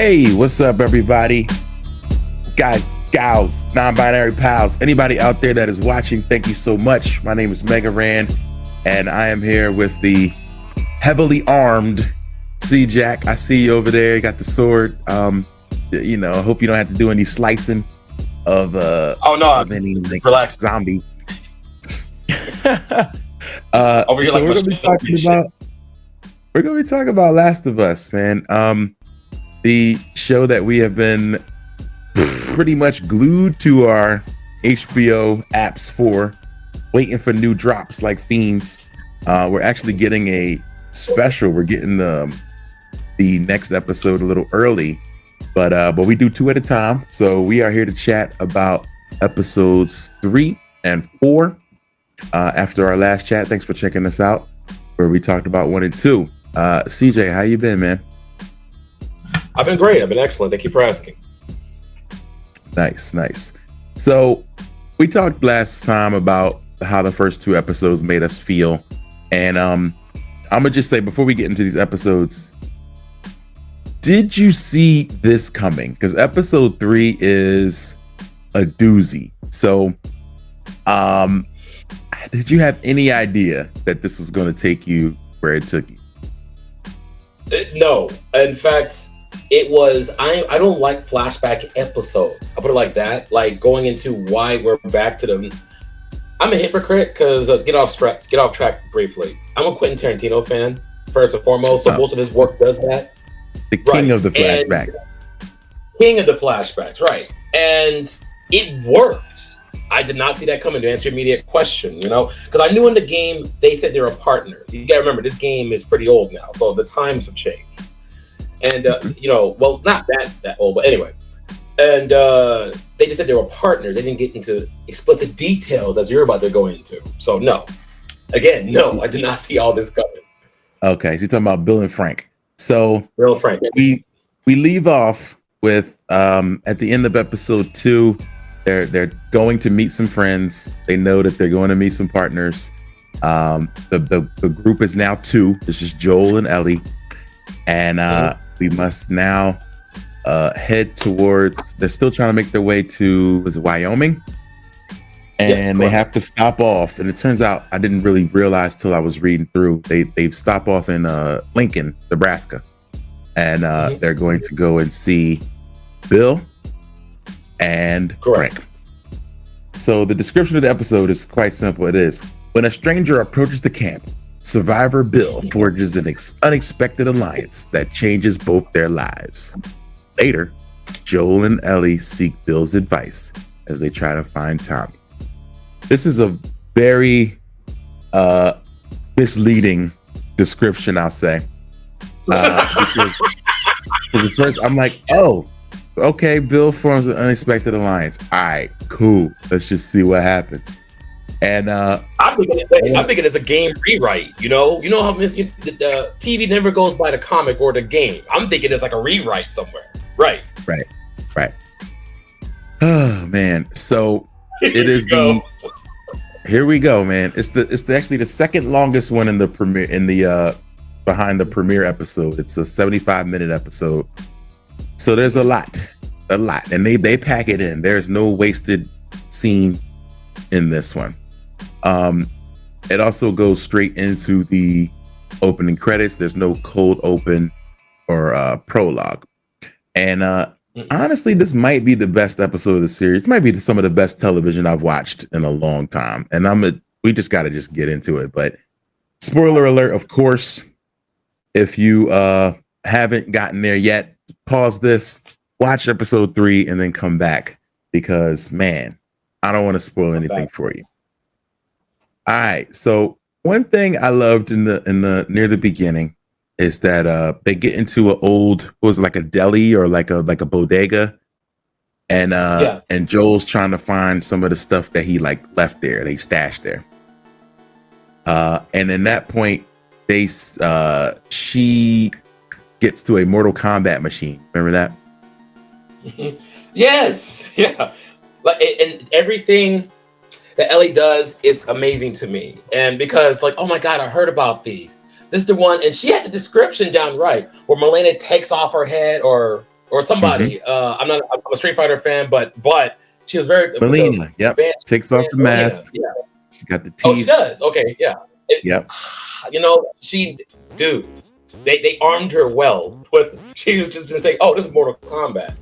Hey, what's up, everybody? Guys, gals, non-binary pals, anybody out there that is watching, thank you so much. My name is Mega Ran, and I am here with the heavily armed C-Jack. I see you over there. You got the sword. I hope you don't have to do any slicing of any relax zombies. Over here, so like we're gonna be talking about Last of Us, man. The show that we have been pretty much glued to our HBO apps for, waiting for new drops like fiends. We're actually getting a special. We're getting the next episode a little early, but we do two at a time. So we are here to chat about episodes 3 and 4 after our last chat. Thanks for checking us out, where we talked about 1 and 2. CJ, how you been, man? I've been great. I've been excellent. Thank you for asking. Nice. So we talked last time about how the first 2 episodes made us feel. And I'm gonna just say, before we get into these episodes, did you see this coming? Because episode 3 is a doozy. So did you have any idea that this was going to take you where it took you? No. In fact, it was, I don't like flashback episodes. I'll put it like that. Like, going into why we're back to them. I'm a hypocrite because, get off track briefly. I'm a Quentin Tarantino fan, first and foremost. So most of his work does that. The king of the flashbacks. King of the flashbacks, right. And it worked. I did not see that coming, to answer your immediate question, because I knew in the game they said they were partners. You gotta remember, this game is pretty old now, so the times have changed. And well, not that old, but anyway. And they just said they were partners. They didn't get into explicit details as you're about to go into. So no, I did not see all this coming. Okay, so you're talking about Bill and Frank. So Bill and Frank. We leave off with at the end of episode 2. They're going to meet some friends. They know that they're going to meet some partners. The group is now 2. It's just Joel and Ellie, and we must now head towards. They're still trying to make their way to Wyoming, and they have to stop off. And it turns out, I didn't really realize till I was reading through. They stop off in Lincoln, Nebraska, and they're going to go and see Bill and Frank. So the description of the episode is quite simple. It is: when a stranger approaches the camp, survivor Bill forges an unexpected alliance that changes both their lives. Later, Joel and Ellie seek Bill's advice as they try to find Tommy. This is a very misleading description, I'll say. Because at first I'm like, oh, okay, Bill forms an unexpected alliance. All right, cool. Let's just see what happens. And I'm thinking it's a game rewrite. You know how the TV never goes by the comic or the game. I'm thinking it's like a rewrite somewhere. Right. Oh man. So it is here we go, man. It's actually the second longest one in the premiere, behind the premiere episode. It's a 75-minute episode. So there's a lot, and they pack it in. There's no wasted scene in this one. It also goes straight into the opening credits. There's no cold open or prologue. And honestly, this might be the best episode of the series. It might be some of the best television I've watched in a long time. And we just got to get into it. But spoiler alert, of course, if you haven't gotten there yet, pause this, watch episode 3, and then come back, because man, I don't want to spoil anything for you. All right. So one thing I loved in the near the beginning is that they get into an old, was it like a deli or like a bodega, and Joel's trying to find some of the stuff that he left there, they stashed there. And in that point, she gets to a Mortal Kombat machine. Remember that? Yes. Yeah. And everything that Ellie does is amazing to me. And because, oh my God, I heard about these. This is the one, and she had the description down right, where Milena takes off her head, or or somebody. I'm a Street Fighter fan, but she was very Melina. Yep, takes off the mask. Yeah, she got the teeth. Oh, she does. Okay, yeah. Yep. You know, they armed her well. She was just gonna say, "Oh, this is Mortal Kombat."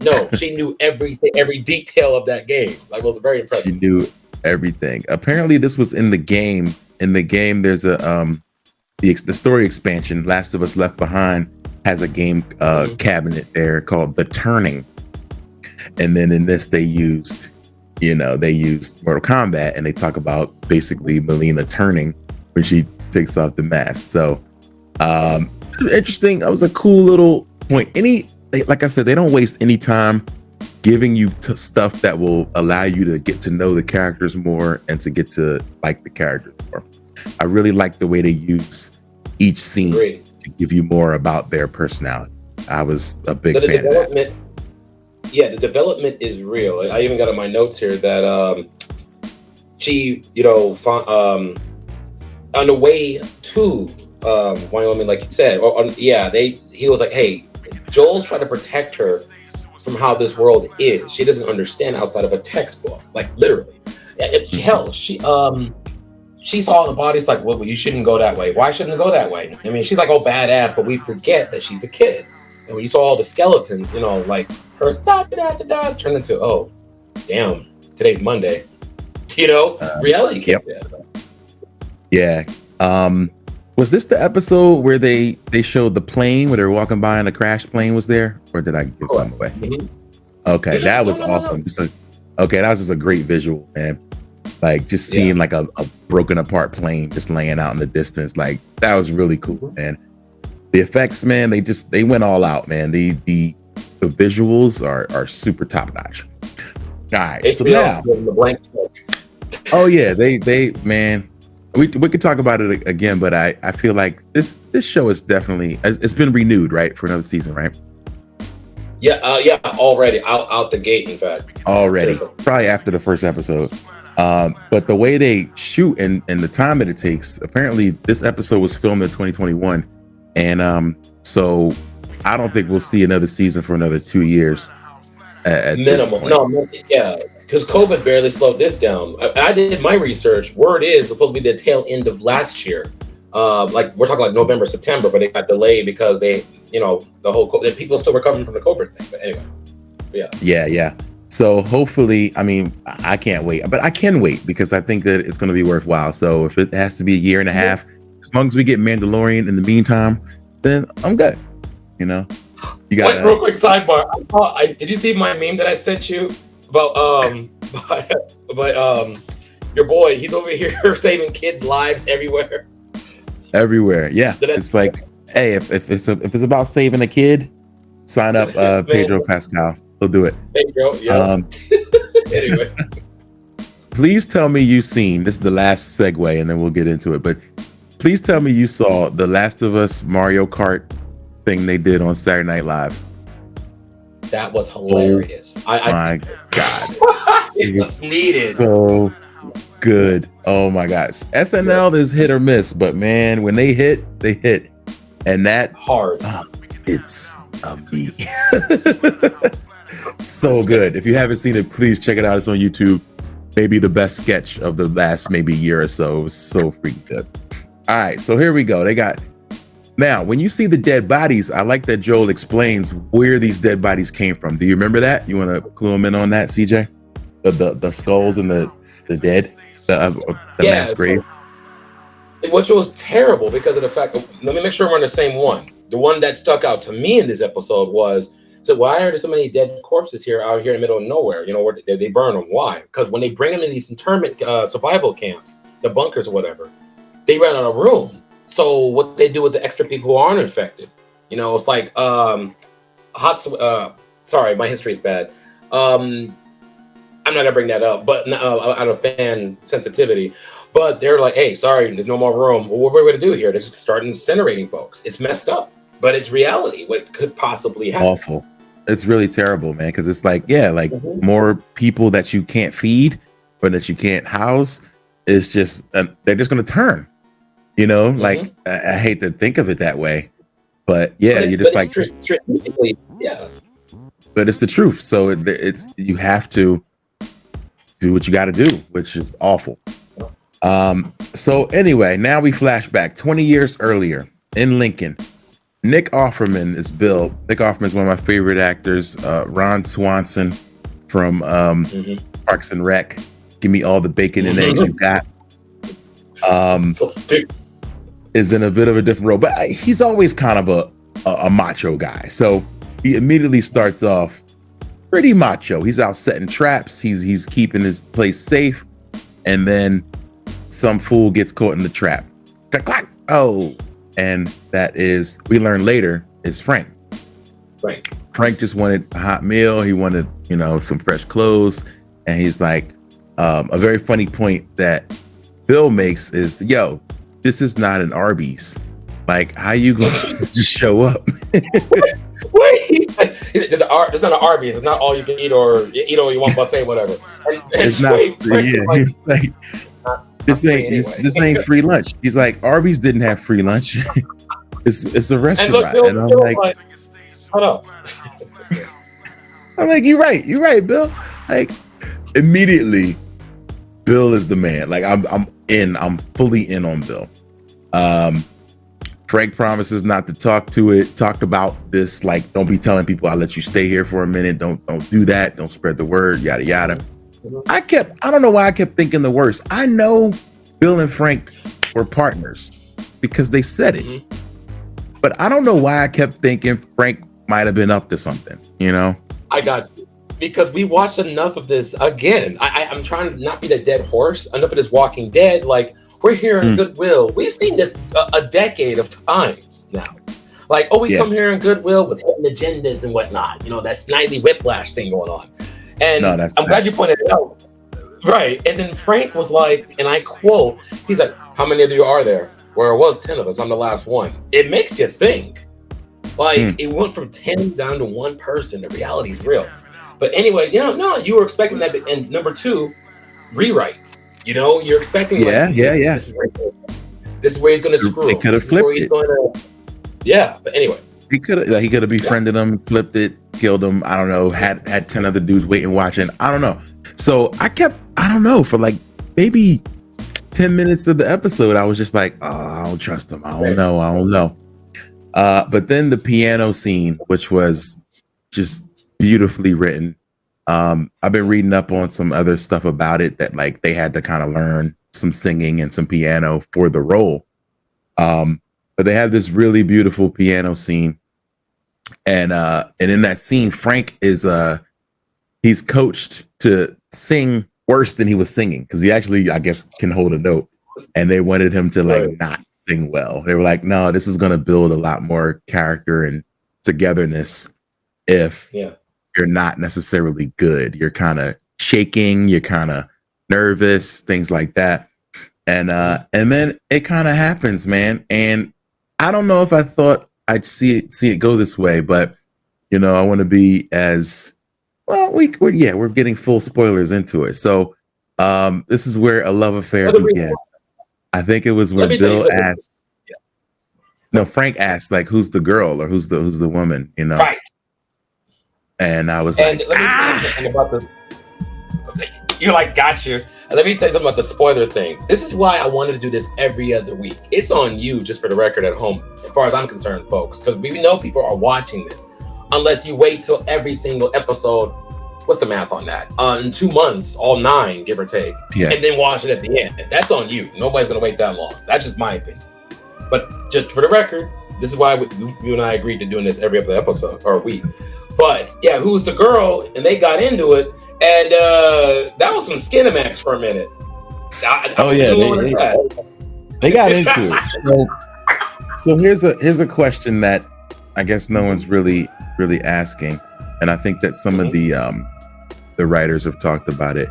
No, she knew everything, every detail of that game. Like, it was very impressive. She knew everything. Apparently, this was in the game. In the game, there's a the story expansion. Last of Us Left Behind has a game cabinet there called The Turning, and then in this they used Mortal Kombat, and they talk about basically Melina turning when she takes off the mask. So interesting. That was a cool little point. Like I said, they don't waste any time giving you stuff that will allow you to get to know the characters more and to get to like the characters more. I really like the way they use each scene to give you more about their personality. I was a big fan of that. Yeah, the development is real. I even got in my notes here that she, on the way to Wyoming, like you said, he was like, "Hey, Joel's trying to protect her from how this world is. She doesn't understand outside of a textbook, like literally. Hell, she saw the bodies like, well, you shouldn't go that way. Why shouldn't it go that way? I mean, she's like, oh, badass, but we forget that she's a kid. And when you saw all the skeletons, like her turn into, oh, damn, today's Monday. Reality came. Yeah. Was this the episode where they showed the plane where they were walking by and the crash plane was there? Or did I give some away? Mm-hmm. Okay, that was awesome. That was just a great visual, man. Like just seeing like a broken apart plane just laying out in the distance. Like that was really cool, man. The effects, man, they went all out, man. The visuals are super top notch. All right, so now, oh yeah, they man. We could talk about it again, but I feel like this show is definitely, it's been renewed, right, for another season, right? Yeah, already out the gate, in fact. Already, probably after the first episode. But the way they shoot and the time that it takes, apparently this episode was filmed in 2021, and so I don't think we'll see another season for another 2 years. At minimal, no, yeah. Because COVID barely slowed this down. I did my research. Word is supposed to be the tail end of last year. Like we're talking like November, September, but it got delayed because the whole people are still recovering from the COVID thing. But anyway, yeah. Yeah. So hopefully, I mean, I can't wait, but I can wait because I think that it's going to be worthwhile. So if it has to be a year and a half, as long as we get Mandalorian in the meantime, then I'm good. You got real quick sidebar. Did you see my meme that I sent you? But your boy, he's over here saving kids' lives everywhere. Yeah. It's like, hey, if it's about saving a kid, sign up Pedro Pascal. He'll do it. Pedro, yeah. Anyway. Please tell me you've seen, this is the last segue and then we'll get into it, but please tell me you saw the Last of Us Mario Kart thing they did on Saturday Night Live. That was hilarious. Oh my God. It was needed. So good. Oh my God. SNL is hit or miss, but man, when they hit. And that hard. It's a me. So good. If you haven't seen it, please check it out. It's on YouTube. Maybe the best sketch of the last maybe year or so. It was so freaking good. All right, so here we go. Now, when you see the dead bodies, I like that Joel explains where these dead bodies came from. Do you remember that? You want to clue them in on that, CJ? The skulls and the dead, the mass grave. Which was terrible because of the fact. Let me make sure we're on the same one. The one that stuck out to me in this episode was, so why are there so many dead corpses out here in the middle of nowhere? Where they burn them. Why? Because when they bring them in these internment survival camps, the bunkers or whatever, they run out of room. So what they do with the extra people who aren't infected, it's like sorry, my history is bad. I'm not gonna bring that up, but out of fan sensitivity. But they're like, hey, sorry, there's no more room. Well, what are we gonna do here? They're just starting incinerating folks. It's messed up, but it's reality. What could possibly happen? Awful. It's really terrible, man. Because it's like, more people that you can't feed or that you can't house. It's just they're just gonna turn. Like I hate to think of it that way, But yeah, you're just like, yeah. But it's the truth. So it's you have to do what you got to do, which is awful. So anyway, now we flash back 20 years earlier in Lincoln. Nick Offerman is Bill. Nick Offerman is one of my favorite actors. Ron Swanson from Parks and Rec. Give me all the bacon and eggs you got. Is in a bit of a different role, but he's always kind of a macho guy. So he immediately starts off pretty macho. He's out setting traps. He's keeping his place safe, and then some fool gets caught in the trap. Clack, clack. Oh, and that is, we learn later, is Frank. Right. Frank just wanted a hot meal. He wanted, some fresh clothes, and he's like, a very funny point that Bill makes is, yo, this is not an Arby's. Like, how you going to just show up? Wait, there's not an Arby's. It's not all you can eat or eat all you want buffet, whatever. It's not free. Yeah. This ain't free lunch. He's like, Arby's didn't have free lunch. It's a restaurant. And I'm like, hold up. I'm like, you're right, Bill. Like, immediately, Bill is the man. Like, I'm fully in on Bill. Frank promises not to talk about this. Like, don't be telling people I'll let you stay here for a minute. Don't do that. Don't spread the word, yada, yada. I don't know why I kept thinking the worst. I know Bill and Frank were partners because they said it, but I don't know why I kept thinking Frank might have been up to something, I got you. Because we watched enough of this again. I'm trying to not be the dead horse. Enough of this Walking Dead. Like, we're here in Goodwill. We've seen this a decade of times now. Like, we come here in Goodwill with hidden agendas and whatnot. That Snidely Whiplash thing going on. And I'm glad you pointed it out. Right. And then Frank was like, and I quote, he's like, how many of you are there? Where it was 10 of us. I'm the last one. It makes you think. Like, it went from 10 down to one person. The reality is real. But anyway, no, you were expecting that. And number two, rewrite. You're expecting. Yeah. This is where he's going to screw. They could have flipped it. But anyway. He could have befriended him, flipped it, killed him. I don't know. Had 10 other dudes waiting, watching. I don't know. So I don't know, for like maybe 10 minutes of the episode, I was just like, oh, I don't trust him. I don't know. But then the piano scene, which was just beautifully written. I've been reading up on some other stuff about it that like they had to kind of learn some singing and some piano for the role. But they have this really beautiful piano scene. And in that scene, Frank is he's coached to sing worse than he was singing because he actually, I guess, can hold a note. And they wanted him to like not sing well. They were like, no, this is going to build a lot more character and togetherness if you're not necessarily good. You're kind of shaking, you're kind of nervous, things like that. And then it kind of happens, man. And I don't know if I thought I'd see it go this way, but I want to be as well. We're getting full spoilers into it. So this is where a love affair began. I think it was when Bill asked. No, Frank asked, like, who's the girl or who's the woman, Right. And I was and like, let me tell you something about you're like, gotcha. And let me tell you something about the spoiler thing. This is why I wanted to do this every other week. It's on you, just for the record at home, as far as I'm concerned, folks, because we know people are watching this. Unless you wait till every single episode, what's the math on that? In 2 months, all 9, give or take, and then watch it at the end. That's on you. Nobody's going to wait that long. That's just my opinion. But just for the record, this is why you and I agreed to doing this every other episode or week. But yeah, who's the girl? And they got into it, and that was some Skinamax for a minute. They got into it. So here's a question that I guess no one's really asking, and I think that some of the writers have talked about it.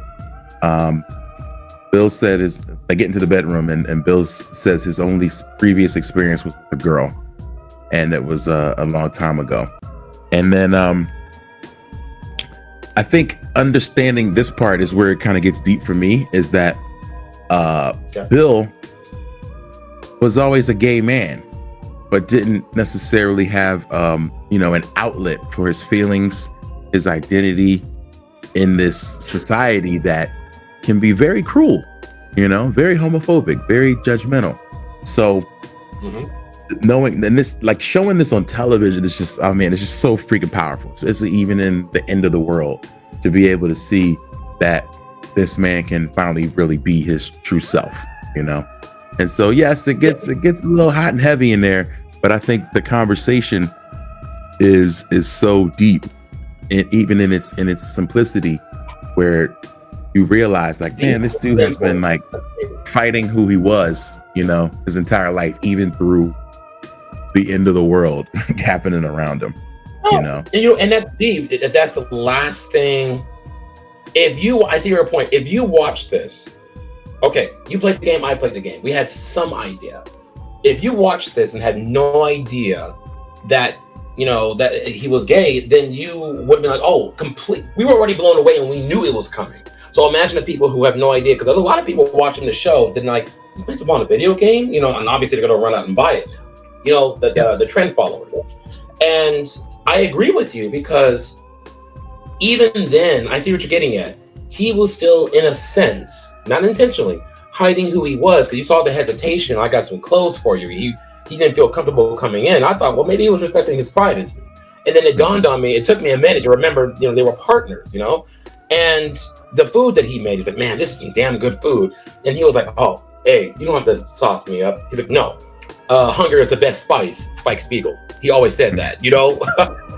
Bill said they get into the bedroom, and Bill says his only previous experience was with a girl, and it was a long time ago. And then I think understanding this part is where it kind of gets deep for me, is that Bill was always a gay man. but didn't necessarily have an outlet for his feelings, his identity in this society that can be very cruel, very homophobic, very judgmental. So knowing and this, like, showing this on television is just, it's just so freaking powerful. So it's even in the end of the world to be able to see that this man can finally really be his true self, And so yes, it gets a little hot and heavy in there, but I think the conversation is so deep, and even in its simplicity, where you realize, like, man, this dude has been like fighting who he was, his entire life, even through the end of the world happening around him. And that's deep. That's the last thing. I see your point. If you watch this, okay, you played the game, I played the game. We had some idea. If you watched this and had no idea that that he was gay, then you would have been like, oh, we were already blown away and we knew it was coming. So imagine the people who have no idea, because there's a lot of people watching the show that like, it's based upon a video game, and obviously they're going to run out and buy it now. The trend followers. And I agree with you, because even then, I see what you're getting at. He was still, in a sense, not intentionally, hiding who he was, because you saw the hesitation. I got some clothes for you. He didn't feel comfortable coming in. I thought, well, maybe he was respecting his privacy. And then it dawned on me. It took me a minute to remember, they were partners, And the food that he made, he's like, man, this is some damn good food. And he was like, oh, hey, you don't have to sauce me up. He's like, no, hunger is the best spice, Spike Spiegel. He always said that,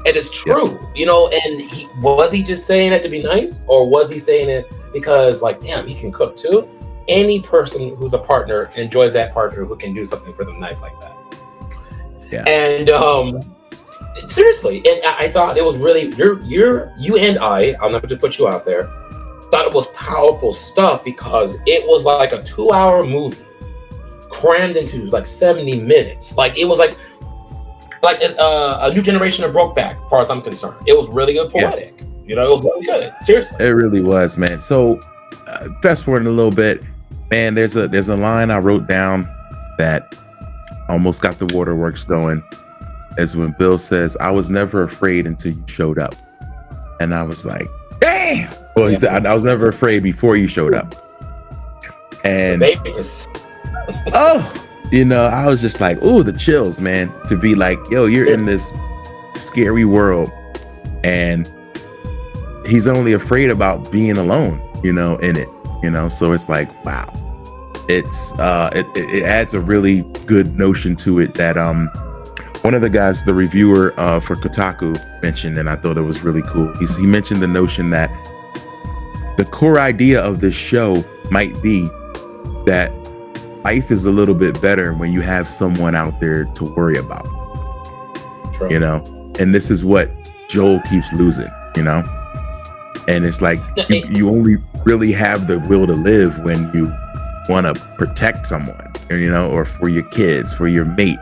and it's true, and was he just saying it to be nice, or was he saying it because, like, damn, he can cook too? Any person who's a partner enjoys that partner who can do something for them nice like that. Yeah. And seriously, and I thought it was really, you and I'm not gonna put you out there, thought it was powerful stuff, because it was like a 2-hour movie crammed into like 70 minutes. Like, it was like a new generation of Brokeback, as far as I'm concerned. It was really good, poetic. It was really good. Seriously, it really was, man. So fast forwarding a little bit, man. There's a line I wrote down that almost got the waterworks going. Is when Bill says, "I was never afraid until you showed up," and I was like, "Damn!" Well, he said, "I was never afraid before you showed up," and I was just like, "Ooh, the chills, man!" To be like, "Yo, you're in this scary world," and he's only afraid about being alone, in it, So it's like, wow, it's it adds a really good notion to it that one of the guys, the reviewer for Kotaku, mentioned, and I thought it was really cool. He mentioned the notion that the core idea of this show might be that life is a little bit better when you have someone out there to worry about. True. And this is what Joel keeps losing, and it's like you only really have the will to live when you want to protect someone, or for your kids, for your mate,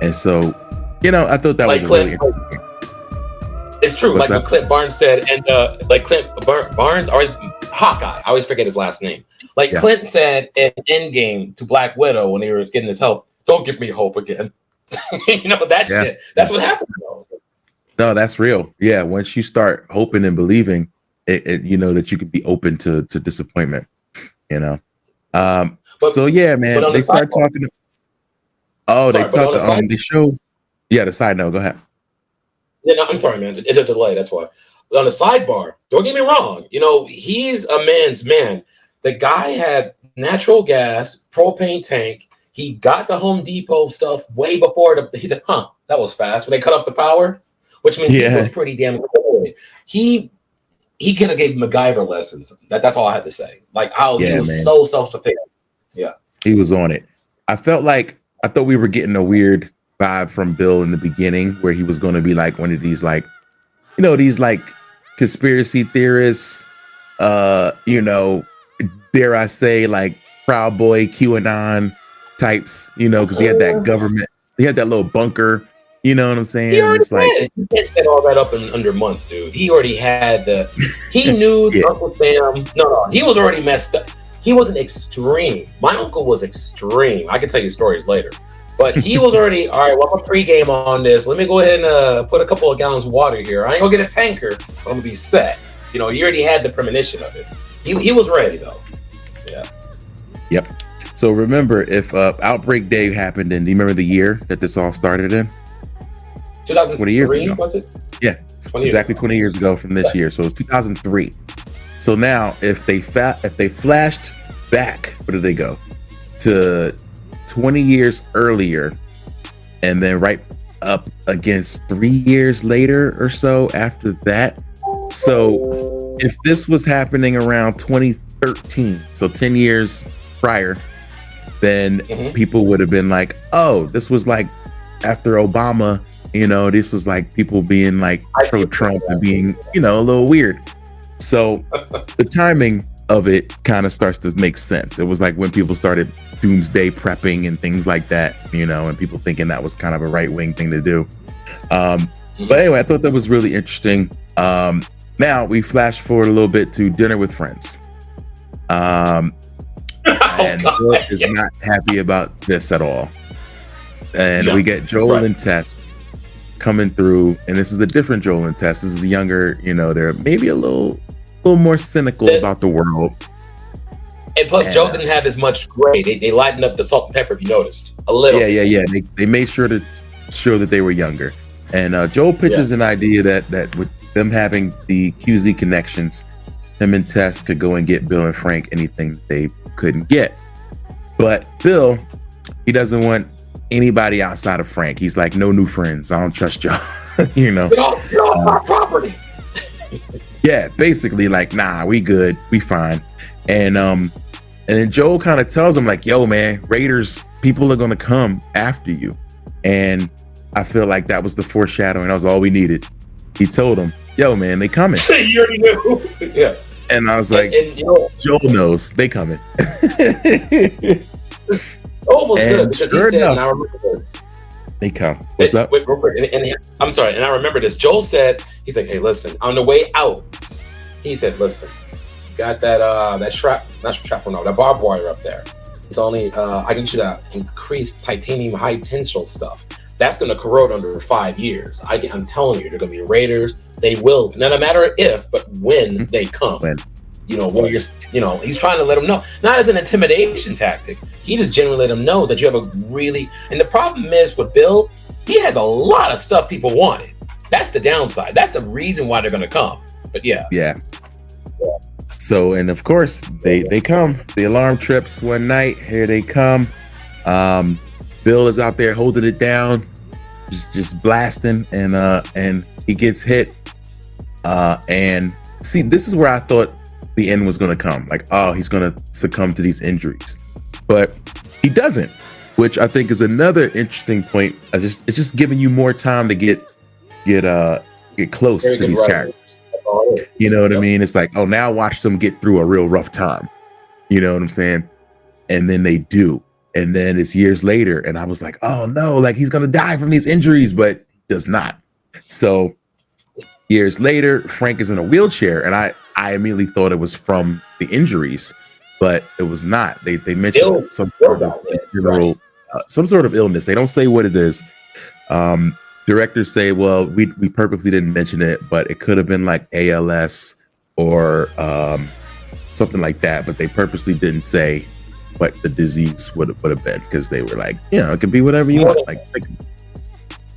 and so I thought that was really interesting. It's true. What's like what Clint Barnes said, and like Clint Barnes, or Hawkeye, I always forget his last name. Like Clint said in Endgame to Black Widow when he was getting his help, "Don't give me hope again." Shit. That's what happened, though. No, that's real. Yeah, once you start hoping and believing, it that you can be open to disappointment. So yeah, man, they start talking. They show. Yeah, the side note. Go ahead. Yeah, no, I'm sorry, man. It's a delay. That's why. On the sidebar, don't get me wrong. He's a man's man. The guy had natural gas, propane tank. He got the Home Depot stuff way before he said, that was fast. When they cut off the power, which means he was pretty damn good. He could have gave MacGyver lessons. That's all I had to say. Like how he was so self-sufficient. Yeah. He was on it. I thought we were getting a weird vibe from Bill in the beginning, where he was going to be like one of these, like, these like conspiracy theorists, dare I say, like Proud Boy, QAnon types, because he had that government, he had that little bunker, you know what I'm saying? He already set all that up in under months, dude. He already had he knew Uncle Sam. No, he was already messed up. He wasn't extreme. My uncle was extreme. I can tell you stories later. But he was already, all right, well, I'm a pregame on this. Let me go ahead and put a couple of gallons of water here. I ain't gonna get a tanker, but I'm gonna be set. You know, he already had the premonition of it. He was ready though. Yeah. Yep. So remember, if Outbreak Day happened, and do you remember the year that this all started in? 2020 years ago. Was it? Yeah, 20 years ago from this year. So it was 2003. So now, if they flashed back, where did they go? To 20 years earlier, and then right up against 3 years later or so after that. So if this was happening around 2013, so 10 years prior, then people would have been like, oh, this was like after Obama, you know, this was like people being like pro-Trump and being, you know, a little weird. So the timing of it kind of starts to make sense. It was like when people started doomsday prepping and things like that, you know, and people thinking that was kind of a right-wing thing to do. But anyway, I thought that was really interesting. Now we flash forward a little bit to Dinner with Friends. And Bill is not happy about this at all. And we get Joel and Tess coming through, and this is a different Joel and Tess. This is a younger, you know, they're maybe a little more cynical about the world. And plus, Joe didn't have as much gray. They lightened up the salt and pepper, if you noticed, a little. Yeah. They made sure to show that they were younger. And Joel pitches an idea that with them having the QZ connections, him and Tess could go and get Bill and Frank anything they couldn't get. But Bill, he doesn't want anybody outside of Frank. He's like, no new friends. I don't trust y'all. You know, you're all our property. Yeah, basically like, nah, we good, we fine. And then Joel kind of tells him like, yo, man, Raiders, people are gonna come after you. And I feel like that was the foreshadowing. That was all we needed. He told him, yo, man, they coming. You already knew. Yeah. And I was like, and, you know, Joel knows they coming. Almost and good because sure he said, enough, and I remember this. They come. What's up? Wait, real quick. And I'm sorry, and I remember this. Joel said, he's like, hey, listen, on the way out, he said, listen, you got that that barbed wire up there. It's only I can get you that increased titanium high tensile stuff. That's going to corrode under 5 years. I'm telling you, they're going to be Raiders. They will, not a matter of if, but when they come. When? You know, Warriors, you know, he's trying to let them know, not as an intimidation tactic. He just genuinely let them know that you have a really, and the problem is with Bill, he has a lot of stuff people wanted. That's the downside. That's the reason why they're going to come. But yeah. So, and of course, they come. The alarm trips one night. Here they come. Bill is out there holding it down, just blasting, and he gets hit. And see, this is where I thought the end was going to come. Like, oh, he's going to succumb to these injuries, but he doesn't, which I think is another interesting point. It's just giving you more time to get close to these characters. You know what I mean? It's like, oh, now watch them get through a real rough time. You know what I'm saying? And then they do. And then it's years later, and I was like, oh no, like he's gonna die from these injuries, but does not. So years later, Frank is in a wheelchair, and I immediately thought it was from the injuries, but it was not. They mentioned some sort of illness. They don't say what it is. Directors say, well, we purposely didn't mention it, but it could have been like ALS or something like that, but they purposely didn't say what the disease would have been, because they were like, you know, it could be whatever you want. Like,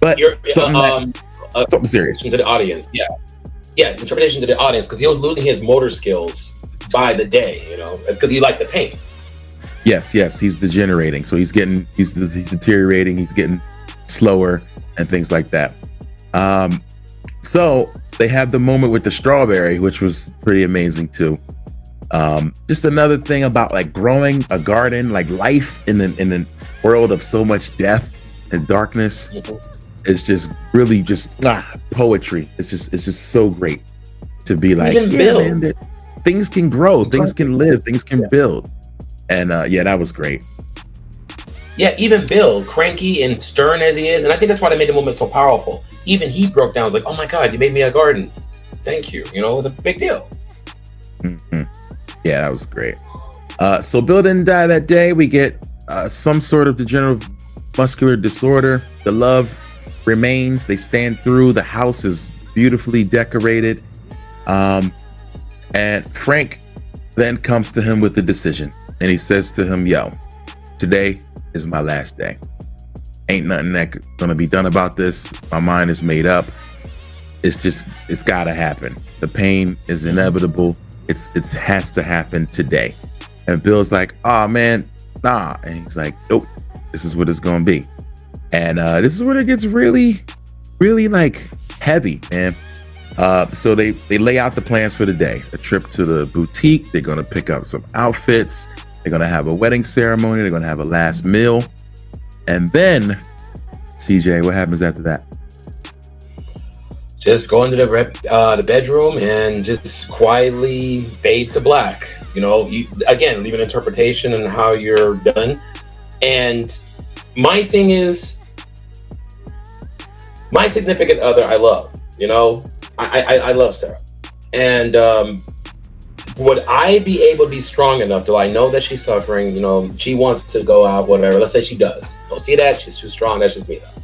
but something serious to the audience. Interpretation to the audience, because he was losing his motor skills by the day, you know, because he liked the pain. Yes, he's degenerating, so he's deteriorating, he's getting slower and things like that. So they have the moment with the strawberry, which was pretty amazing too. Just another thing about like growing a garden, like life in a world of so much death and darkness. It's just really just poetry. It's just so great to be like, man, things can grow, things can live, things can build. And that was great. Yeah, even Bill, cranky and stern as he is, and I think that's why they made the moment so powerful. Even he broke down, was like, oh my God, you made me a garden. Thank you. You know, it was a big deal. Mm-hmm. Yeah, that was great. So Bill didn't die that day. We get some sort of degenerative muscular disorder. The love remains. They stand through. The house is beautifully decorated. And Frank then comes to him with the decision. And he says to him, yo, today is my last day. Ain't nothing that gonna be done about this. My mind is made up. It's gotta happen. The pain is inevitable. It's has to happen today. And Bill's like, oh man, nah. And he's like, nope, this is what it's gonna be. And this is when it gets really, really like heavy, man. So they lay out the plans for the day. A trip to the boutique. They're gonna pick up some outfits. They're gonna have a wedding ceremony. They're gonna have a last meal. And then, CJ, what happens after that? Just go into the bedroom and just quietly fade to black. You know, again, leave an interpretation on how you're done. And my thing is, my significant other, I love. You know, I love Sarah. And would I be able to be strong enough? Do I know that she's suffering? You know, she wants to go out, whatever. Let's say she does. Don't see that. She's too strong. That's just me, though.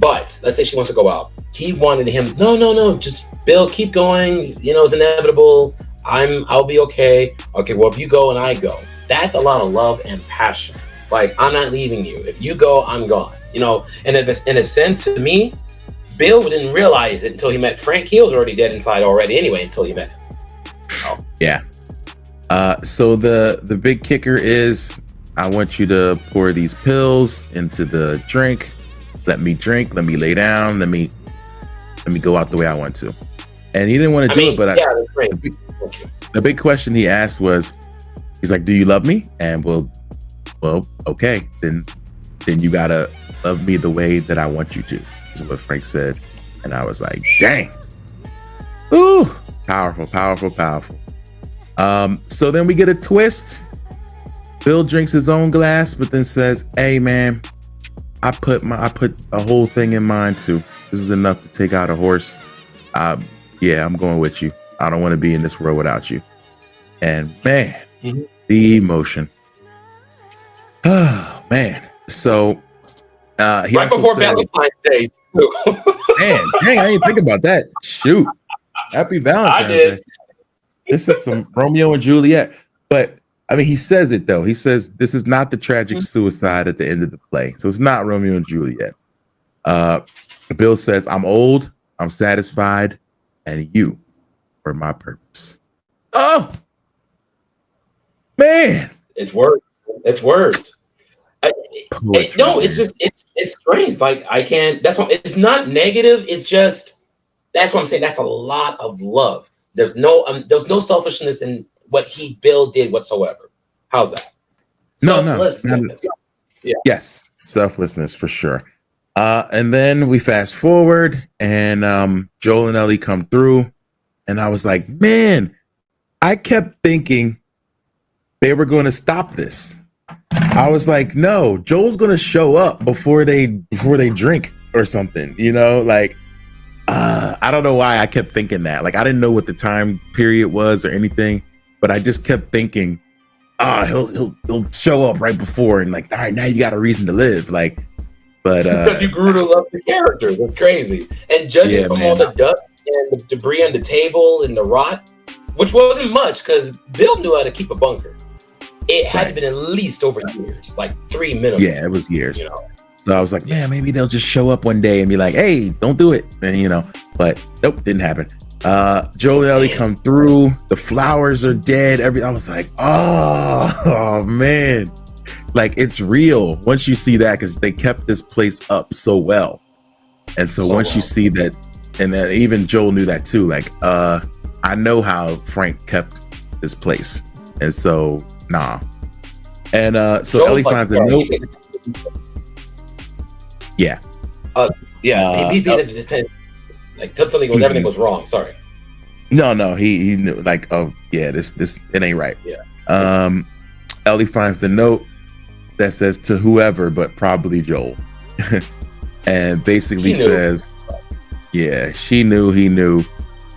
But let's say she wants to go out. He wanted him, no, just Bill, keep going. You know, it's inevitable. I'll be okay. Okay, well, if you go and I go, that's a lot of love and passion. Like, I'm not leaving you. If you go, I'm gone. You know, and in a sense, to me, Bill didn't realize it until he met Frank. He was already dead inside already anyway until he met him. Oh. Yeah. So the big kicker is, I want you to pour these pills into the drink. Let me drink. Let me lay down. Let me go out the way I want to. And he didn't want to do it, but yeah, that's right. The big question he asked was, he's like, "Do you love me?" And well, okay, then you gotta love me the way that I want you to. Is what Frank said, and I was like, "Dang, ooh, powerful." So then we get a twist. Bill drinks his own glass, but then says, "Hey, man, I put a whole thing in mine too. This is enough to take out a horse. Yeah, I'm going with you. I don't want to be in this world without you." And man, the emotion. Oh man. So he right before Valentine's Day. Man, dang, I didn't think about that. Shoot. Happy Valentine's Day. This is some Romeo and Juliet. But I mean, he says it though. He says this is not the tragic suicide at the end of the play. So it's not Romeo and Juliet. Bill says, "I'm old, I'm satisfied, and you are my purpose." Oh man. It's words. It's words. It's just it's strength. Like I can't. That's what. It's not negative. It's just that's what I'm saying. That's a lot of love. There's no selfishness in what Bill did whatsoever. How's that? No. Yeah. Yes, selflessness for sure. And then we fast forward, and Joel and Ellie come through, and I was like, man, I kept thinking they were going to stop this. I was like, no, Joel's going to show up before they drink or something, you know, like, I don't know why I kept thinking that. Like, I didn't know what the time period was or anything, but I just kept thinking, he'll show up right before, and like, all right, now you got a reason to live. Like, but because you grew to love the character. That's crazy. And judging from all the dust and the debris on the table and the rot, which wasn't much because Bill knew how to keep a bunker. It had to been at least over years, like 3 minimum. Yeah, it was years. You know? So I was like, man, maybe they'll just show up one day and be like, hey, don't do it. And, you know, but nope, didn't happen. Joel and Ellie come through. The flowers are dead. I was like, oh man. Like, it's real once you see that, because they kept this place up so well. And so once you see that, and then even Joel knew that too. Like, I know how Frank kept this place. And so, nah. And so Joel, Ellie finds a note. Yeah. He did like something everything was wrong. Sorry. No, he knew, like, oh yeah, this it ain't right. Yeah. Ellie finds the note that says to whoever, but probably Joel. And basically says, yeah, she knew, he knew.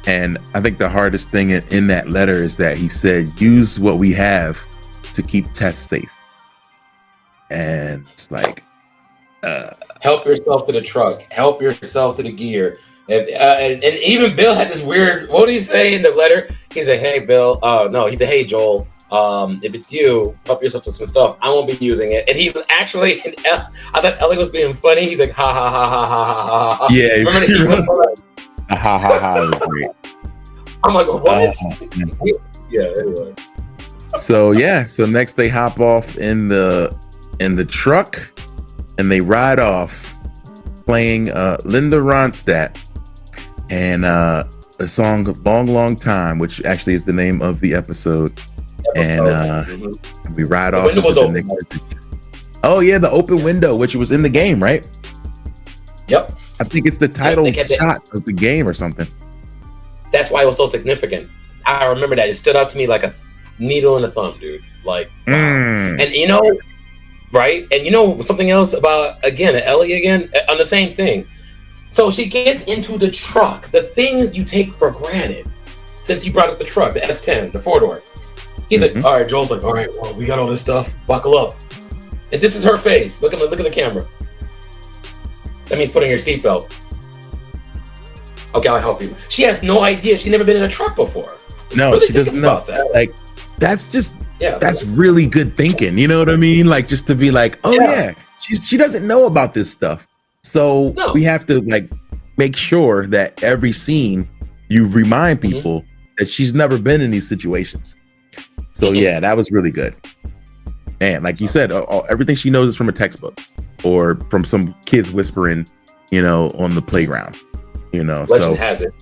And I think the hardest thing in that letter is that he said, use what we have to keep Tess safe. And it's like, Help yourself to the truck. Help yourself to the gear. And even Bill had this weird. What did he say in the letter? He's like, "Hey, Bill. No, he said, hey, Joel. If it's you, help yourself to some stuff. I won't be using it." And he was actually. I thought Ellie was being funny. He's like, "Ha ha ha ha ha ha ha." Yeah, remember he was like, ha ha ha. It was great. I'm like, what? Yeah. Anyway. So next they hop off in the truck, and they ride off, playing Linda Ronstadt and the song "Long Time," which actually is the name of the episode. And we ride off into the next adventure. Oh yeah, the open window, which was in the game, right? Yep. I think it's the title shot of the game or something. That's why it was so significant. I remember that. It stood out to me like a needle in the thumb, dude. Like, and you know, right? And you know something else about, again, Ellie again, on the same thing. So she gets into the truck, the things you take for granted. Since you brought up the truck, the S10, the 4-door. He's like, all right, Joel's like, all right, well, we got all this stuff, buckle up. And this is her face. Look at the camera. That means putting your seatbelt. Okay, I'll help you. She has no idea. She's never been in a truck before. No, really she doesn't know. That. Like, that's really good thinking. You know what I mean? Like, just to be like, oh yeah, she doesn't know about this stuff. So we have to like make sure that every scene you remind people that she's never been in these situations. So yeah, that was really good. And like you said, everything she knows is from a textbook or from some kids whispering, you know, on the playground. You know, Legend has it.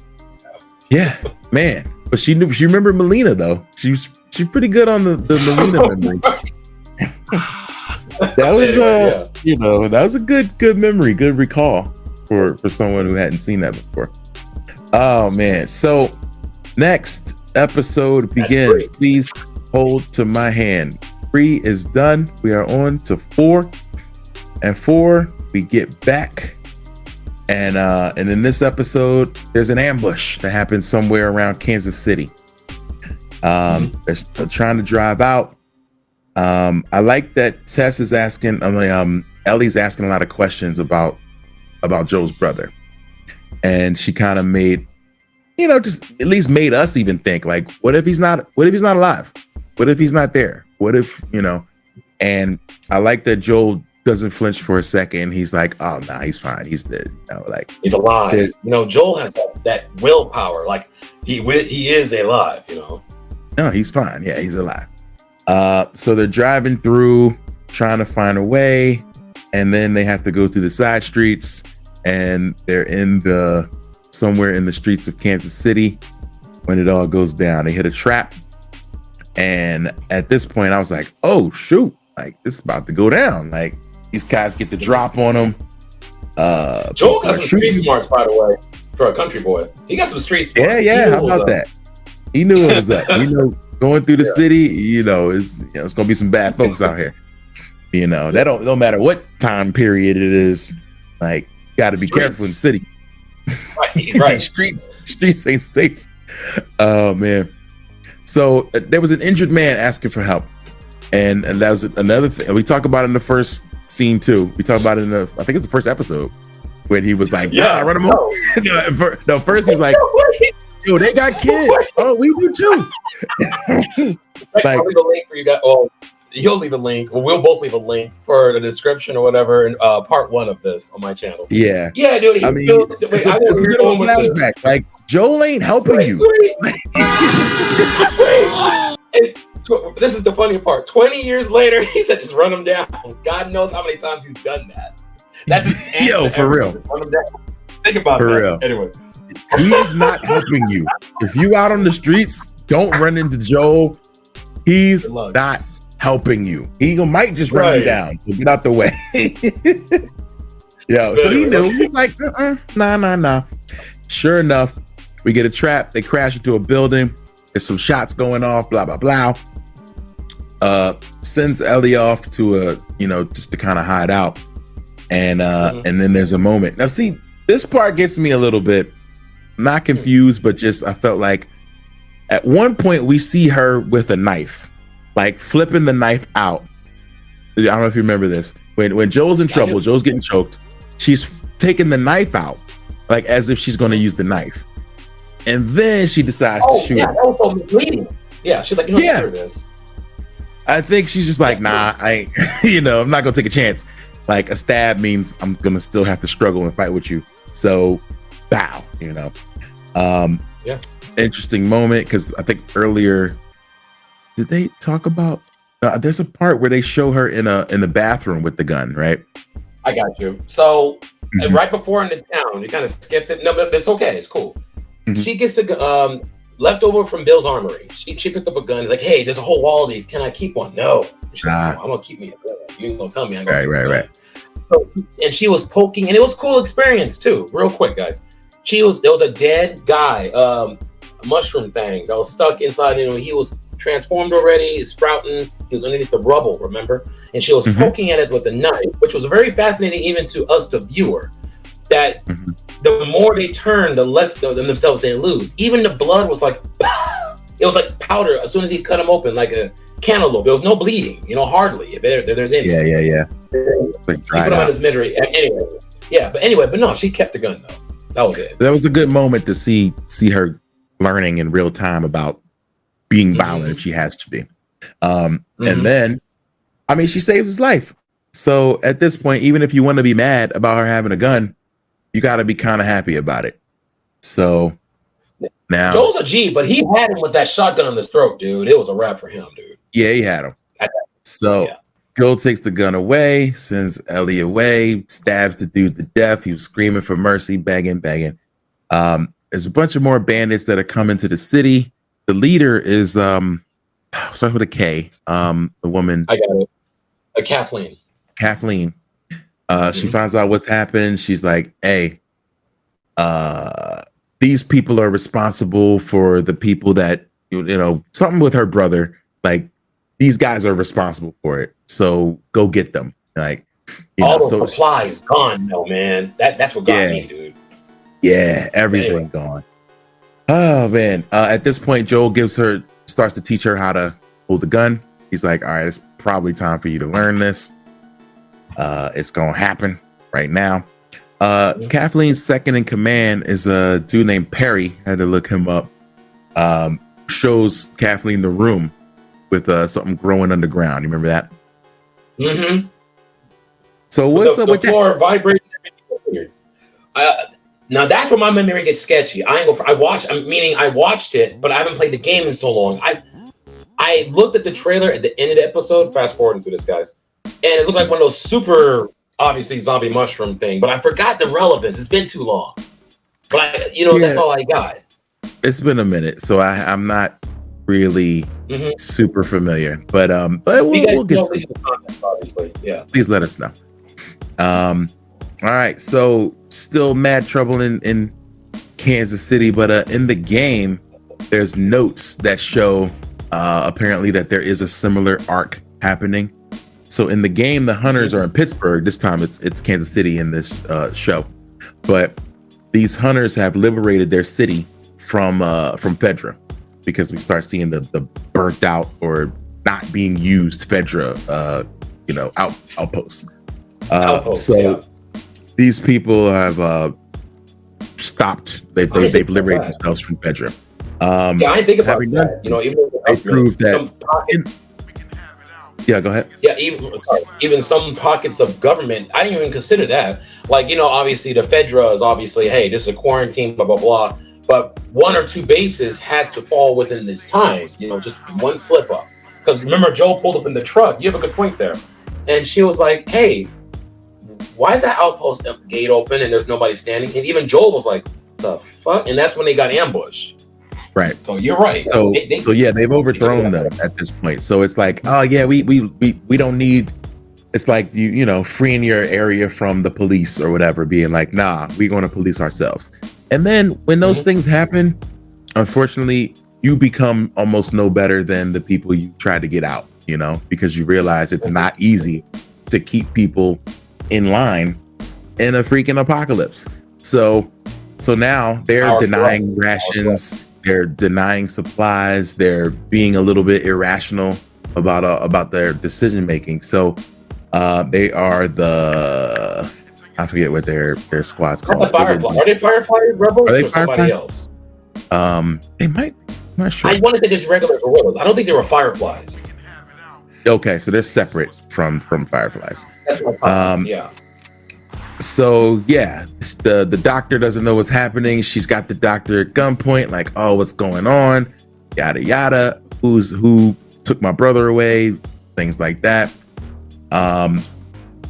Yeah, man. But she remembered Melina though. She's pretty good on the Melina memory. That was you know, that was a good memory, good recall for someone who hadn't seen that before. Oh man. So next episode begins. Please hold to my hand. 3 is done. We are on to 4. And 4, we get back. And in this episode, there's an ambush that happens somewhere around Kansas City. They're trying to drive out. I like that Tess is asking, Ellie's asking a lot of questions about Joe's brother. And she kind of made, you know, just at least made us even think like, what if he's not alive? What if he's not there? What if, you know? And I like that Joel doesn't flinch for a second. He's like, oh no, he's fine. He's dead. You know, like he's alive. You know, Joel has that willpower. Like he is alive, you know. No, he's fine. Yeah, he's alive. So they're driving through, trying to find a way, and then they have to go through the side streets, and they're somewhere in the streets of Kansas City when it all goes down. They hit a trap. And at this point I was like, oh shoot, like this is about to go down. Like these guys get the drop on them. Joel got some street smarts, by the way, for a country boy. He got some street smarts. Yeah. How about that? He knew it was up. You know, going through the city, you know, it's gonna be some bad folks out here. You know, that don't matter what time period it is. Like, got to be careful in the city. Right. streets ain't safe. Oh man. So there was an injured man asking for help, and that was another thing we talk about in the first scene too. We talk about it in I think it's the first episode when he was like, run him over. No, first he was like, yo, they got kids. Oh, we do too. Like, I'll leave a link for you guys. Oh, he'll leave a link. Well, we'll both leave a link for the description or whatever in part 1 of this on my channel. Yeah, dude. I mean, it's a good old flashback. Like Joel ain't helping you. And this is the funny part. 20 years later, he said, "Just run him down." God knows how many times he's done that. That's his for real. Run him down. Think about for that. Real. Anyway, he is not helping you. If you out on the streets, don't run into Joel. He's not helping you. He might just run you down. So get out the way. So he knew. He's like, nah. Sure enough, we get a trap. They crash into a building. There's some shots going off. Blah blah blah. Sends Ellie off to just to kind of hide out. And then there's a moment. Now see, this part gets me a little bit not confused, but just I felt like at one point we see her with a knife, like flipping the knife out. I don't know if you remember this. when Joel's in trouble, Joel's getting choked. She's taking the knife out, like as if she's going to use the knife, and then she decides to shoot. Yeah, that was so misleading. Yeah, she's like, screw this. I think she's just like, nah, I'm not gonna take a chance. Like a stab means I'm gonna still have to struggle and fight with you. So, bow, Interesting moment because I think earlier, did they talk about? There's a part where they show her in the bathroom with the gun, right? I got you. So right before in the town, you kind of skipped it. No, but it's okay. It's cool. Mm-hmm. She gets a leftover from Bill's armory. She picked up a gun. Like, hey, there's a whole wall of these. Can I keep one? No. She's like, no, I'm gonna keep me a gun. You ain't gonna tell me I'm gonna right. So, and she was poking, and it was a cool experience too. Real quick, guys. There was a dead guy, a mushroom thing that was stuck inside. He was transformed already, sprouting. He was underneath the rubble, remember? And she was poking at it with a knife, which was very fascinating, even to us, the viewer. That the more they turned, the less themselves they lose. Even the blood was like, it was like powder as soon as he cut him open, like a cantaloupe. There was no bleeding, hardly. If there's any. Yeah. Like dried out. Anyway, but no, she kept the gun though. That was it. That was a good moment to see her learning in real time about being violent if she has to be. And then, she saves his life. So at this point, even if you want to be mad about her having a gun, you got to be kind of happy about it. So now Joel's a G, but he had him with that shotgun on his throat, dude. It was a wrap for him, dude. Yeah, he had him. So Joel takes the gun away, sends Ellie away, stabs the dude to death. He was screaming for mercy, begging. There's a bunch of more bandits that are coming to the city. The leader is starts with a K. The woman. I got it. Kathleen. She finds out what's happened. She's like, hey, these people are responsible for the people that, something with her brother. Like, these guys are responsible for it. So go get them. Like, all the supplies gone, though, man. That's what got me, dude. Yeah, everything gone. Oh, man. At this point, Joel starts to teach her how to hold the gun. He's like, all right, it's probably time for you to learn this. It's gonna happen right now. Kathleen's second in command is a dude named Perry. I had to look him up. Shows Kathleen the room with something growing underground. You remember that? Mm-hmm. So what's up with that? The floor vibrating. Now that's where my memory gets sketchy. I watched it, but I haven't played the game in so long. I looked at the trailer at the end of the episode. Fast forwarding through this, guys. And it looked like one of those super, obviously, zombie mushroom thing. But I forgot the relevance. It's been too long. But, that's all I got. It's been a minute. So I'm not really super familiar. But we'll get some. Obviously. Yeah. Please let us know. All right. So still mad trouble in Kansas City. But in the game, there's notes that show apparently that there is a similar arc happening. So in the game, the hunters are in Pittsburgh. This time it's Kansas City in this show. But these hunters have liberated their city from Fedra, because we start seeing the burnt out or not being used Fedra outposts. These people have stopped. They've liberated themselves from Fedra. I didn't think about that. Even they proved that. Yeah, go ahead. Yeah, even some pockets of government, I didn't even consider that. Like, obviously the Fedra is obviously, hey, this is a quarantine, blah, blah, blah. But one or two bases had to fall within this time, just one slip up. Because remember, Joel pulled up in the truck. You have a good point there. And she was like, hey, why is that outpost gate open and there's nobody standing? And even Joel was like, the fuck? And that's when they got ambushed. Right. So you're right. So they've overthrown them at this point. So it's like, oh yeah, we don't need. It's like you freeing your area from the police or whatever, being like, nah, we're going to police ourselves. And then when those things happen, unfortunately, you become almost no better than the people you try to get out. Because you realize it's not easy to keep people in line in a freaking apocalypse. So now they're denying rations. They're denying supplies. They're being a little bit irrational about their decision making. So They are I forget what their squad's called. Are they Firefly Rebels Are they or somebody Fireflies? else? They might. I'm not sure. I want to say just regular Guerrillas. I don't think they were Fireflies. Okay, so they're separate from Fireflies. That's what I'm yeah. So yeah, the doctor doesn't know what's happening. She's got the doctor at gunpoint, like, oh, what's going on? Yada yada. Who took my brother away? Things like that.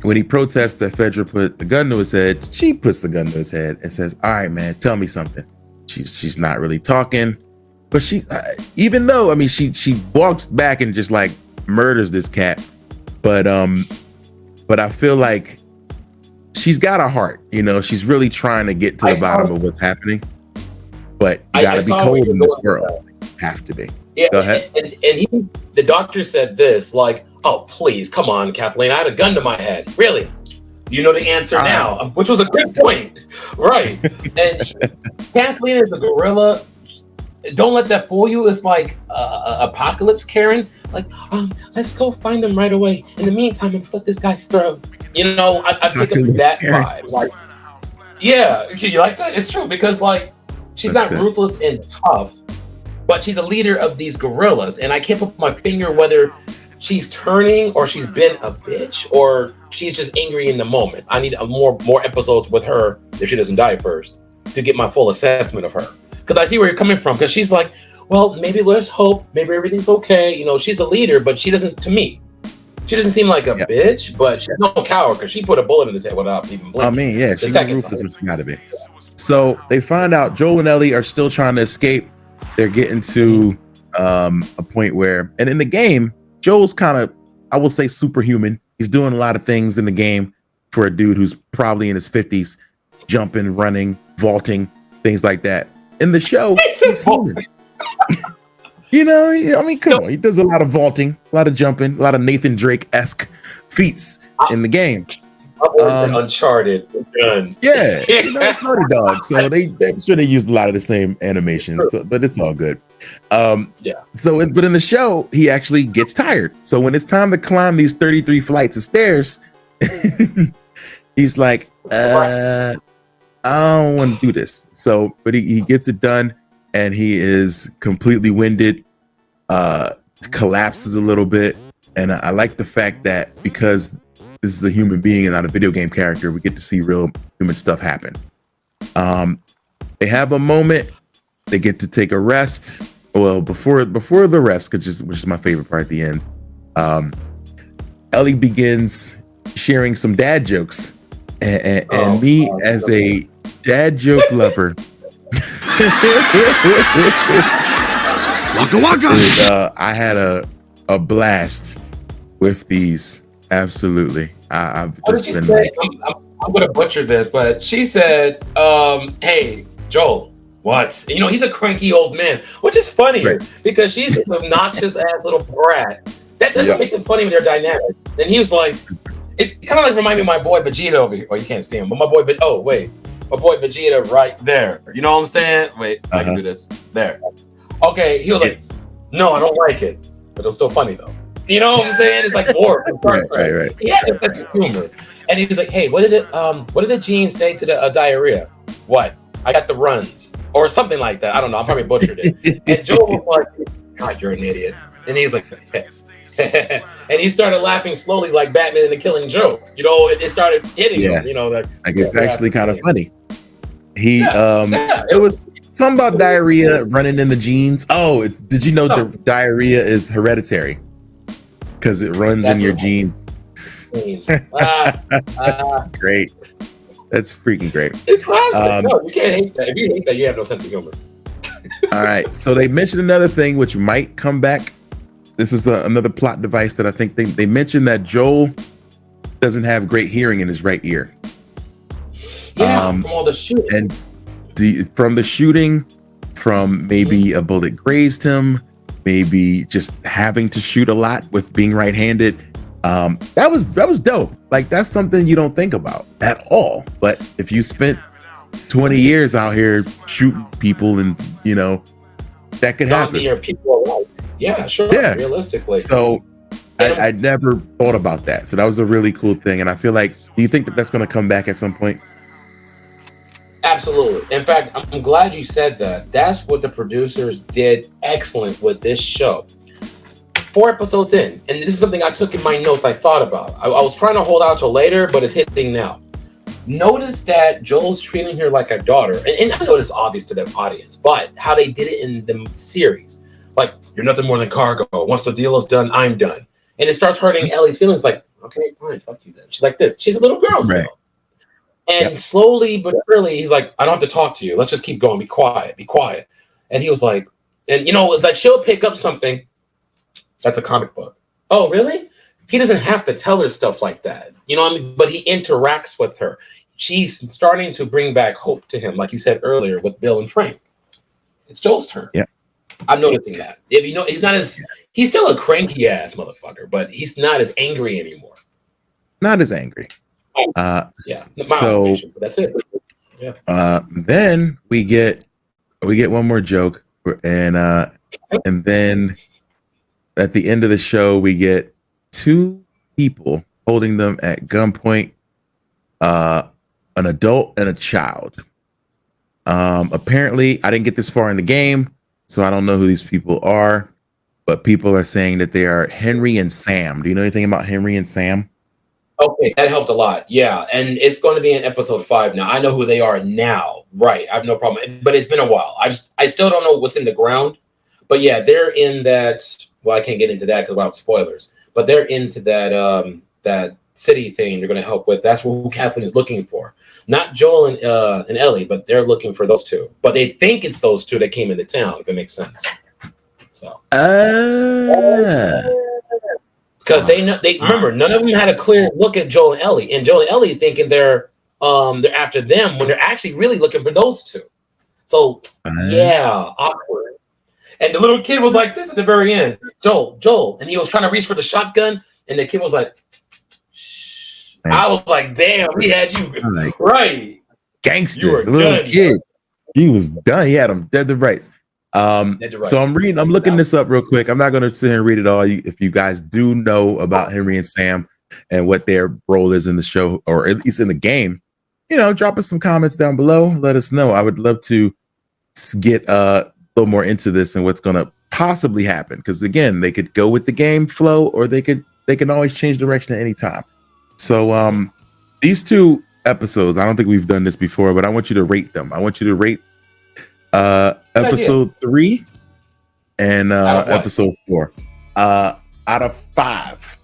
When he protests that Fedra put the gun to his head, she puts the gun to his head and says, all right, man, tell me something. She's not really talking, but she, even though, I mean, she walks back and just like murders this cat. But I feel like she's got a heart, you know, she's really trying to get to the bottom of what's happening, but you gotta be cold in this world. Have to be. Yeah. Go ahead. And the doctor said this, like, oh, please, come on, Kathleen. I had a gun to my head. Really? You know the answer now, which was a good point. Right. And Kathleen is a gorilla. Don't let that fool you. It's like Apocalypse Karen. Like, let's go find them right away. In the meantime, I'm slit this guy's throat. You know, I pick up that vibe. Like, yeah, you like that? It's true because, like, she's not ruthless and tough, but she's a leader of these gorillas. And I can't put my finger whether she's turning or she's been a bitch or she's just angry in the moment. I need more episodes with her if she doesn't die first to get my full assessment of her. Because I see where you're coming from. Because she's like, well, maybe let's hope. Maybe everything's okay. You know, she's a leader, but she doesn't, to me, she doesn't seem like a bitch, but she's no coward because she put a bullet in his head without even blinking. I mean, yeah, she's ruthless, but she gotta be. So they find out Joel and Ellie are still trying to escape. They're getting to a point where, and in the game, Joel's kind of, I will say, superhuman. He's doing a lot of things in the game for a dude who's probably in his 50s, jumping, running, vaulting, things like that. In the show, he's human. You know, I mean, come on. He does a lot of vaulting, a lot of jumping, a lot of Nathan Drake-esque feats in the game. Uncharted. Done. Yeah, you know, it's Naughty Dog, so I'm sure they used a lot of the same animations, but it's all good. Yeah. So, but in the show, he actually gets tired. So when it's time to climb these 33 flights of stairs, he's like, I don't want to do this. So, but he gets it done, and he is completely winded, collapses a little bit, and I like the fact that because this is a human being and not a video game character, we get to see real human stuff happen. They have a moment. They get to take a rest. Well, before the rest, which is my favorite part at the end, Ellie begins sharing some dad jokes, and me as a dad joke lover, waka waka. I had a blast with these. Absolutely. I've just been say? I'm gonna butcher this, but she said, hey, Joel, what? You know, he's a cranky old man, which is funny because she's an obnoxious ass little brat. That doesn't make it funny with their dynamic. And he was like, it's kind of like remind me of my boy Vegeta over here. Oh, you can't see him, but my boy Vegeta right there. You know what I'm saying? Wait, I can do this. There. Okay, he was like, no, I don't like it, but it was still funny though. You know what I'm saying? It's like war. Right. He has a sense of humor. And he was like, hey, what did the gene say to the diarrhea? What? I got the runs. Or something like that. I don't know. I probably butchered it. And Joel was like, God, you're an idiot. And he's like, and he started laughing slowly like Batman in The Killing Joke. You know, it started hitting him. You know, like it's actually kind of funny. It was something about diarrhea running in the genes. Oh, did you know the diarrhea is hereditary? Because it runs in your genes. That's great. That's freaking great. It's classic. No, you can't hate that. If you hate that, you have no sense of humor. All right. So they mentioned another thing which might come back. This is another plot device that I think they mentioned that Joel doesn't have great hearing in his right ear. Yeah, from all the shooting. And from the shooting, from maybe a bullet grazed him, maybe just having to shoot a lot with being right-handed. That was dope. Like, that's something you don't think about at all. But if you spent 20 years out here shooting people, and that could happen. People alive. Yeah, sure. Yeah. Realistically. So I never thought about that. So that was a really cool thing. And I feel like, do you think that that's going to come back at some point? Absolutely. In fact, I'm glad you said that. That's what the producers did excellent with this show. 4 episodes in, and this is something I took in my notes, I thought about. I was trying to hold out till later, but it's hitting now. Notice that Joel's treating her like a daughter. And I know it's obvious to the audience, but how they did it in the series. Like, you're nothing more than cargo. Once the deal is done, I'm done. And it starts hurting Ellie's feelings like, okay, fine, fuck you then. She's like this. She's a little girl still. Right. And slowly but surely, he's like, I don't have to talk to you. Let's just keep going. Be quiet. Be quiet. And he was like, and like she'll pick up something. That's a comic book. Oh, really? He doesn't have to tell her stuff like that. You know what I mean? But he interacts with her. She's starting to bring back hope to him, like you said earlier with Bill and Frank. It's Joel's turn. Yeah. I'm noticing that. If you know, he's still a cranky ass motherfucker, but he's not as angry anymore. Not as angry. So that's it. Yeah. Then we get one more joke, and then at the end of the show we get 2 people holding them at gunpoint, an adult and a child. Apparently I didn't get this far in the game, so I don't know who these people are, but people are saying that they are Henry and Sam. Do you know anything about Henry and Sam? Okay, that helped a lot. Yeah, and it's going to be in episode 5 now. I know who they are now. Right, I have no problem. But it's been a while. I still don't know what's in the ground. But yeah, they're in that. Well, I can't get into that because without spoilers. But they're into that that city thing. They're going to help with. That's who Kathleen is looking for. Not Joel and Ellie, but they're looking for those 2. But they think it's those 2 that came into town. If it makes sense. So. Because they remember, none of them had a clear look at Joel and Ellie, and Joel and Ellie thinking they're after them when they're actually really looking for those 2. So yeah, awkward. And the little kid was like this at the very end, Joel, and he was trying to reach for the shotgun, and the kid was like, shh. I was like, damn, we had you like, right, gangster, the little kid. He was done. He had him dead to rights. So I'm looking this up real quick. I'm not going to sit here and read it all. If you guys do know about Henry and Sam and what their role is in the show, or at least in the game, drop us some comments down below. Let us know. I would love to get a little more into this and what's going to possibly happen. Because again, they could go with the game flow, or they can always change direction at any time. So these 2 episodes, I don't think we've done this before, but I want you to rate them. I want you to rate episode 3 and episode 4 out of 5.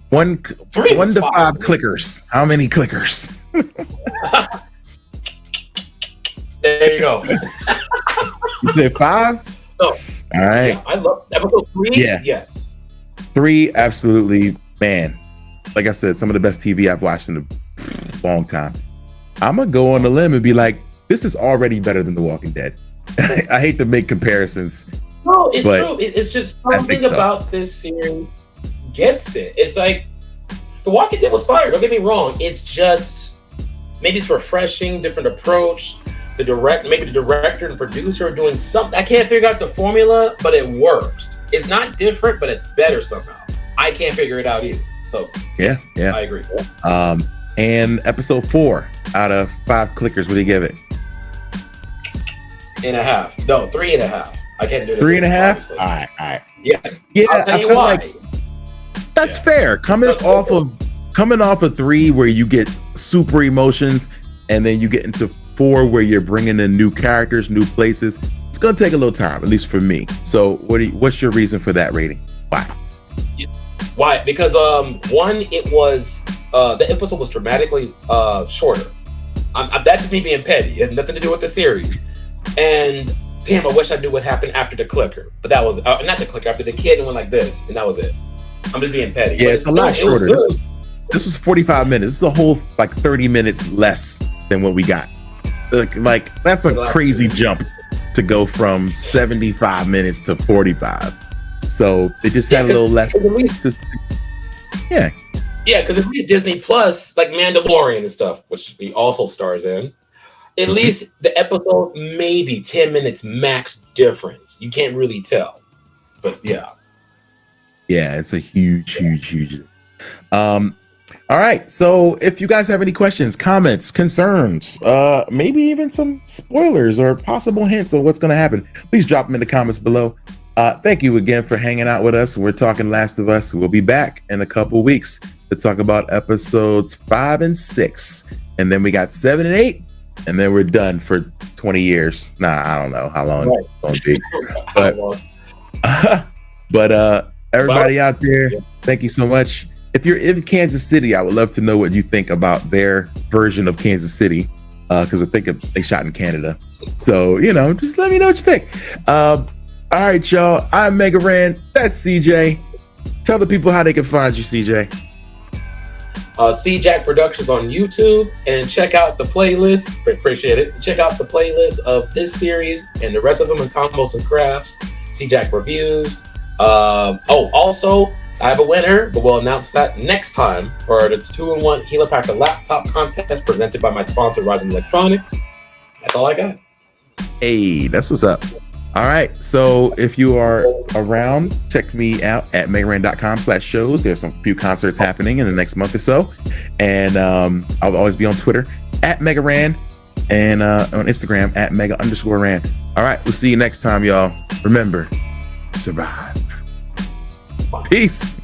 1 to 5 clickers. How many clickers? There you go. You said 5? Oh, all right. Yeah, I love episode 3. Yeah. Yes. 3, absolutely, man. Like I said, some of the best TV I've watched in a long time. I'm gonna go on a limb and be like, this is already better than The Walking Dead. I hate to make comparisons. No, it's true. It's just something about this series gets it. It's like The Walking Dead was fire. Don't get me wrong. It's just maybe it's refreshing, different approach. Maybe the director and producer are doing something. I can't figure out the formula, but it works. It's not different, but it's better somehow. I can't figure it out either. So yeah, I agree. And episode 4 out of 5 clickers, what do you give it? 3.5. No, 3.5. I can't do it. 3.5. All right. Yeah. I'll tell you why. Like that's fair. Coming off of 3, where you get super emotions, and then you get into 4, where you're bringing in new characters, new places. It's gonna take a little time, at least for me. So, what's your reason for that rating? Why? Why? Because 1, it was the episode was dramatically shorter. That's just me being petty. It had nothing to do with the series. And damn, I wish I knew what happened after the clicker. But that was not the clicker, after the kid and went like this, and that was it. I'm just being petty. Yeah, it's a lot shorter. This was 45 minutes. This is a whole like 30 minutes less than what we got. Like that's a crazy jump to go from 75 minutes to 45. So they just had a little less. Yeah, because at least Disney Plus, like Mandalorian and stuff, which he also stars in, at least the episode maybe 10 minutes max difference. You can't really tell, but yeah. Yeah, it's a huge. All right. So if you guys have any questions, comments, concerns, maybe even some spoilers or possible hints on what's going to happen, please drop them in the comments below. Thank you again for hanging out with us. We're talking Last of Us. We'll be back in a couple weeks to talk about episodes 5 and 6. And then we got 7 and 8. And then we're done for 20 years. I don't know how long it's going to be. But everybody out there, thank you so much. If you're in Kansas City, I would love to know what you think about their version of Kansas City, because I think they shot in Canada. So, just let me know what you think. All right, y'all. I'm Mega Ran. That's CJ. Tell the people how they can find you, CJ. CJack Productions on YouTube, and check out the playlist. Appreciate it. Check out the playlist of this series and the rest of them in Combos and Crafts. CJack Reviews. Also, I have a winner, but we'll announce that next time for the 2-in-1 Hewlett Packard laptop contest presented by my sponsor, Ryzen Electronics. That's all I got. Hey, that's what's up. All right. So if you are around, check me out at megaran.com/shows. There's some few concerts happening in the next month or so. And I'll always be on Twitter at Megaran and on Instagram at Mega_Ran. All right. We'll see you next time, y'all. Remember, survive. Peace.